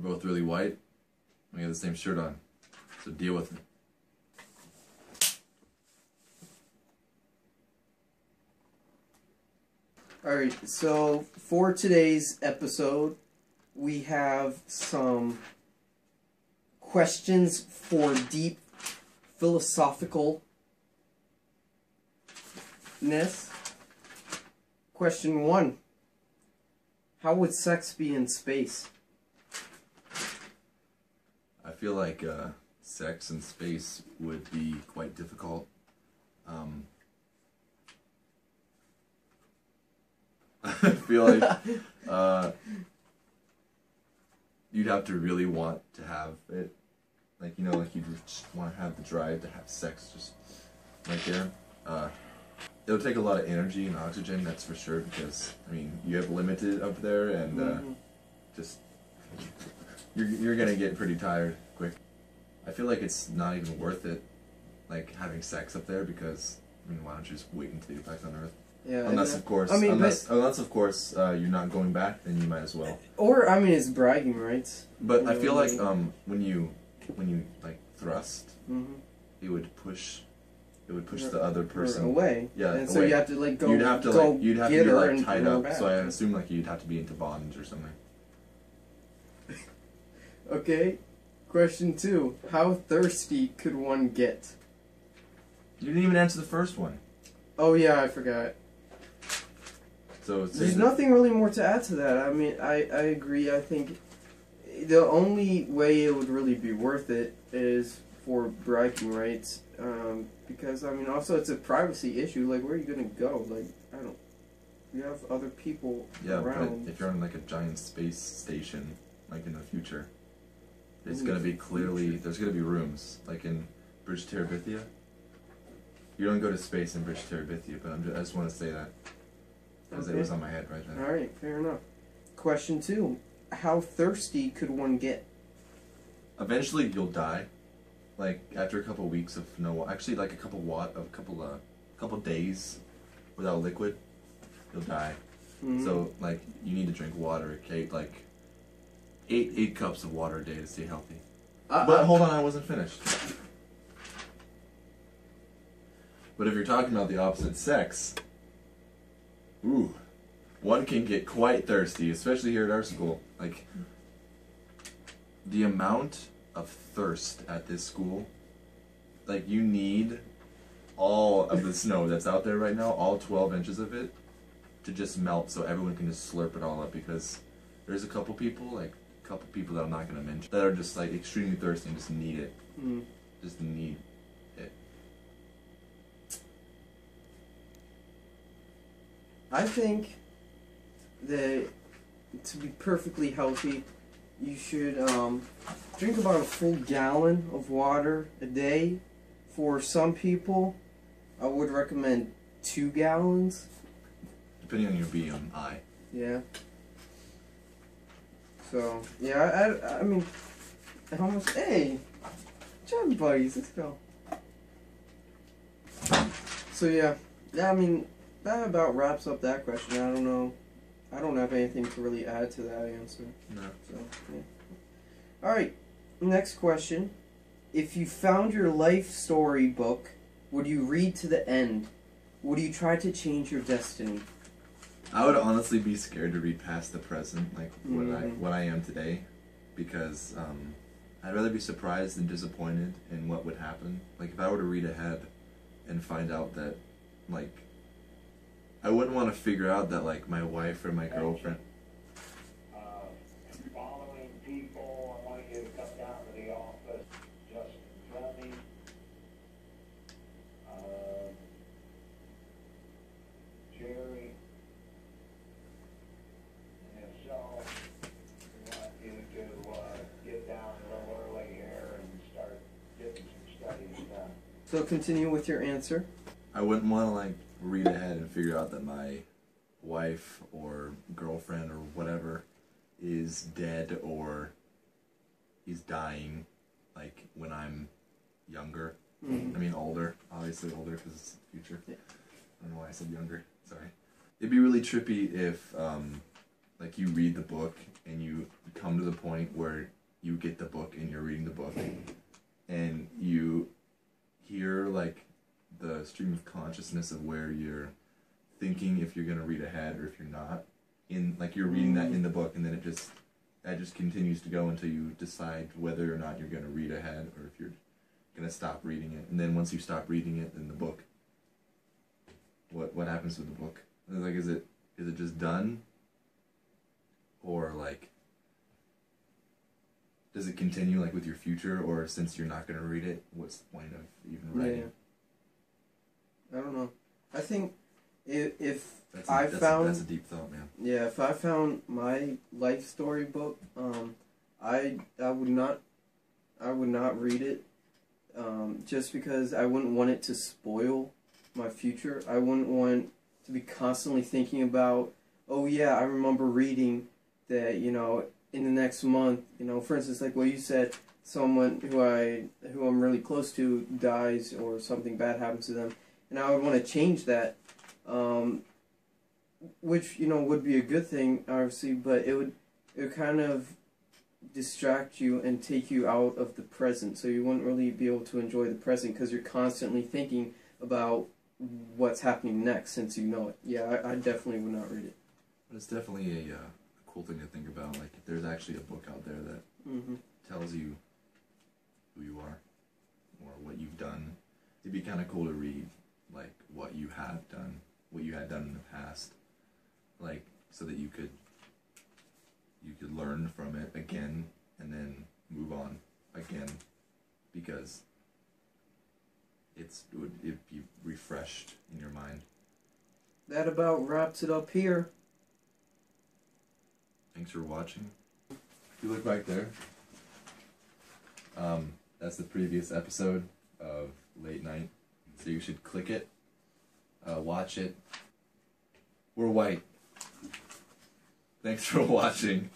We're both really white. We have the same shirt on. So deal with it. Alright, so for today's episode, we have some questions for deep philosophical-ness. Question 1. How would sex be in space? I feel like sex in space would be quite difficult. I feel like you'd have to really want to have it. Like, you know, like you just want to have the drive to have sex just right there. It'll take a lot of energy and oxygen, that's for sure, because, I mean, you have limited up there, and just, you're gonna get pretty tired quick. I feel like it's not even worth it, like, having sex up there, because, I mean, why don't you just wait until you're back on Earth? Yeah, unless, of course, you're not going back, then you might as well. Or, I mean, it's bragging rights. But I feel like, when you, like, thrust, it would push the other person away. Yeah, and away. so you have to like go. You'd have to be like tied up. Back. So I assume like you'd have to be into bonds or something. Okay, question 2. How thirsty could one get? You didn't even answer the first one. Oh yeah, I forgot. So there's nothing really more to add to that. I mean, I agree. I think the only way it would really be worth it is for bragging rights. Because, I mean, also it's a privacy issue. Like, where are you going to go? Like, you have other people around. But if you're on, like, a giant space station, like, in the future, it's going to be there's going to be rooms, like in Bridge Terrabithia. You don't go to space in Bridge Terrabithia, but I just want to say that, because it was on my head right then. Alright, fair enough. Question 2. How thirsty could one get? Eventually, you'll die. Like after a couple weeks of actually like a couple days without liquid, you'll die. So like you need to drink water, like 8 cups of water a day to stay healthy. But hold on, I wasn't finished. But if you're talking about the opposite sex, one can get quite thirsty, especially here at our school. Like the amount of thirst at this school, like you need all of the snow that's out there right now, all 12 inches of it, to just melt so everyone can just slurp it all up, because there's a couple people that I'm not going to mention that are just like extremely thirsty and just need it. Just need it. I think that to be perfectly healthy, you should drink about a full gallon of water a day. For some people, I would recommend 2 gallons. Depending on your BMI. Yeah. So, yeah, I mean, hey, job buddies, let's go. So, yeah, I mean, that about wraps up that question. I don't know. I don't have anything to really add to that answer. No. So, yeah. Alright, next question. If you found your life story book, would you read to the end? Would you try to change your destiny? I would honestly be scared to read past the present, like what I am today, because I'd rather be surprised than disappointed in what would happen. Like if I were to read ahead and find out that, like, I wouldn't want to figure out that like my wife or my girlfriend. Following people, I want you to come down to the office. Just Drumming. Jerry. And so, we want you to get down a little early here and start getting some studies done. So continue with your answer. I wouldn't want to like read ahead and figure out that my wife or girlfriend or whatever is dead or is dying, like when I'm younger. I mean older, obviously older because it's the future. Yeah. I don't know why I said younger, sorry. It'd be really trippy if like you read the book and you come to the point where you get the book and you're reading the book and you hear like the stream of consciousness of where you're thinking if you're gonna read ahead or if you're not. In like you're reading that in the book and then that just continues to go until you decide whether or not you're gonna read ahead or if you're gonna stop reading it. And then once you stop reading it, then the book, what happens with the book? Like is it just done? Or like does it continue like with your future, or since you're not gonna read it, what's the point of even writing? Yeah. I don't know. I think if That's a deep thought, man. Yeah, if I found my life story book, I would not read it, just because I wouldn't want it to spoil my future. I wouldn't want to be constantly thinking about, oh yeah, I remember reading that, you know, in the next month, you know, for instance, like what you said, someone who I'm really close to dies or something bad happens to them, and I would want to change that. Which, you know, would be a good thing, obviously, but it would kind of distract you and take you out of the present, so you wouldn't really be able to enjoy the present because you're constantly thinking about what's happening next since you know it. Yeah, I definitely would not read it. But it's definitely a cool thing to think about. Like, if there's actually a book out there that tells you who you are or what you've done, it'd be kind of cool to read, like, what you have done, what you had done in the past. Like, so that you could learn from it again and then move on again, because it'd be refreshed in your mind. That about wraps it up here. Thanks for watching. If you look back there, that's the previous episode of Late Night, so you should click it, watch it. We're white. Thanks for watching.